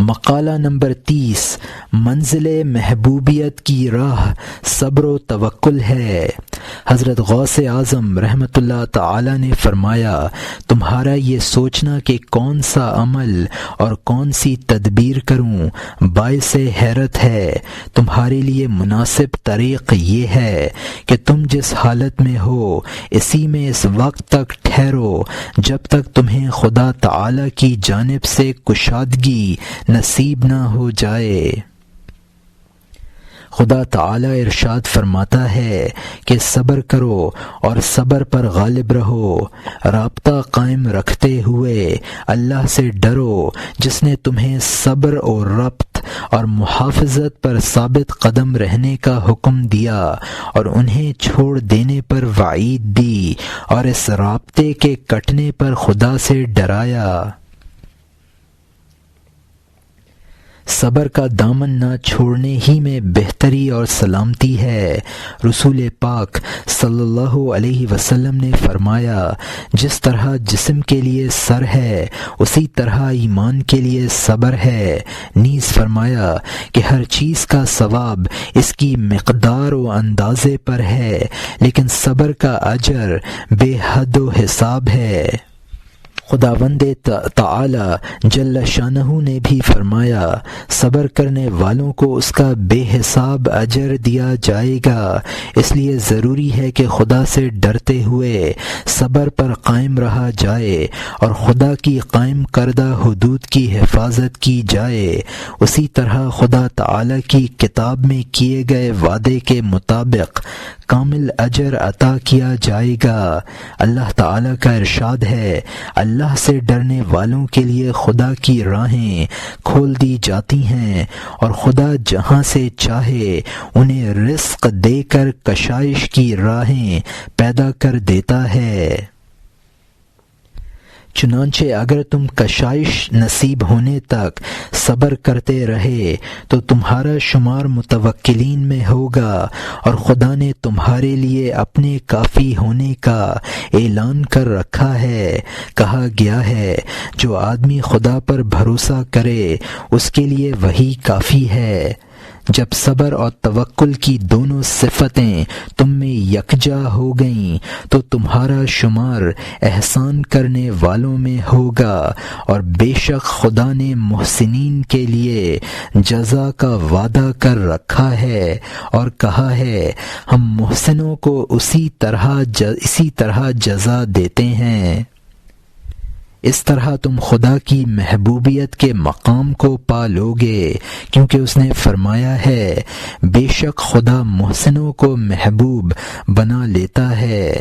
مقالہ نمبر 30 منزل محبوبیت کی راہ صبر و توکل ہے۔ حضرت غوث اعظم رحمۃ اللہ تعالی نے فرمایا، تمہارا یہ سوچنا کہ کون سا عمل اور کون سی تدبیر کروں باعث حیرت ہے۔ تمہارے لیے مناسب طریق یہ ہے کہ تم جس حالت میں ہو اسی میں اس وقت تک ٹھہرو جب تک تمہیں خدا تعالی کی جانب سے کشادگی نصیب نہ ہو جائے۔ خدا تعالی ارشاد فرماتا ہے کہ صبر کرو اور صبر پر غالب رہو، رابطہ قائم رکھتے ہوئے اللہ سے ڈرو جس نے تمہیں صبر اور ربط اور محافظت پر ثابت قدم رہنے کا حکم دیا اور انہیں چھوڑ دینے پر وعید دی اور اس رابطے کے کٹنے پر خدا سے ڈرایا۔ صبر کا دامن نہ چھوڑنے ہی میں بہتری اور سلامتی ہے۔ رسول پاک صلی اللہ علیہ وسلم نے فرمایا، جس طرح جسم کے لیے سر ہے اسی طرح ایمان کے لیے صبر ہے۔ نیز فرمایا کہ ہر چیز کا ثواب اس کی مقدار و اندازے پر ہے، لیکن صبر کا اجر بے حد و حساب ہے۔ خداوند تعالی جل شانہ نے بھی فرمایا، صبر کرنے والوں کو اس کا بے حساب اجر دیا جائے گا۔ اس لیے ضروری ہے کہ خدا سے ڈرتے ہوئے صبر پر قائم رہا جائے اور خدا کی قائم کردہ حدود کی حفاظت کی جائے۔ اسی طرح خدا تعالی کی کتاب میں کیے گئے وعدے کے مطابق کامل اجر عطا کیا جائے گا۔ اللہ تعالی کا ارشاد ہے، اللہ سے ڈرنے والوں کے لیے خدا کی راہیں کھول دی جاتی ہیں اور خدا جہاں سے چاہے انہیں رزق دے کر کشائش کی راہیں پیدا کر دیتا ہے۔ چنانچہ اگر تم کشائش نصیب ہونے تک صبر کرتے رہے تو تمہارا شمار متوکلین میں ہوگا اور خدا نے تمہارے لیے اپنے کافی ہونے کا اعلان کر رکھا ہے۔ کہا گیا ہے، جو آدمی خدا پر بھروسہ کرے اس کے لیے وہی کافی ہے۔ جب صبر اور توکل کی دونوں صفتیں تم میں یکجا ہو گئیں تو تمہارا شمار احسان کرنے والوں میں ہوگا، اور بے شک خدا نے محسنین کے لیے جزا کا وعدہ کر رکھا ہے اور کہا ہے، ہم محسنوں کو اسی طرح جزا دیتے ہیں۔ اس طرح تم خدا کی محبوبیت کے مقام کو پا لوگے، کیونکہ اس نے فرمایا ہے، بے شک خدا محسنوں کو محبوب بنا لیتا ہے۔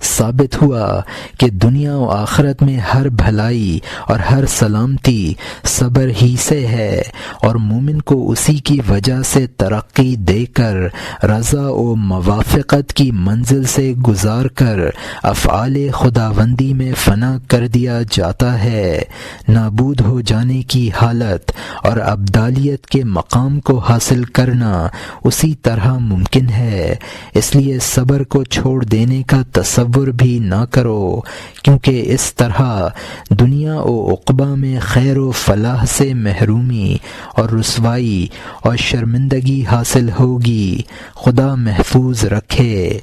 ثابت ہوا کہ دنیا و آخرت میں ہر بھلائی اور ہر سلامتی صبر ہی سے ہے، اور مومن کو اسی کی وجہ سے ترقی دے کر رضا و موافقت کی منزل سے گزار کر افعال خداوندی میں فنا کر دیا جاتا ہے۔ نابود ہو جانے کی حالت اور ابدالیت کے مقام کو حاصل کرنا اسی طرح ممکن ہے۔ اس لیے صبر کو چھوڑ دینے کا تصور بھی نہ کرو، کیونکہ اس طرح دنیا و عقبہ میں خیر و فلاح سے محرومی اور رسوائی اور شرمندگی حاصل ہوگی۔ خدا محفوظ رکھے۔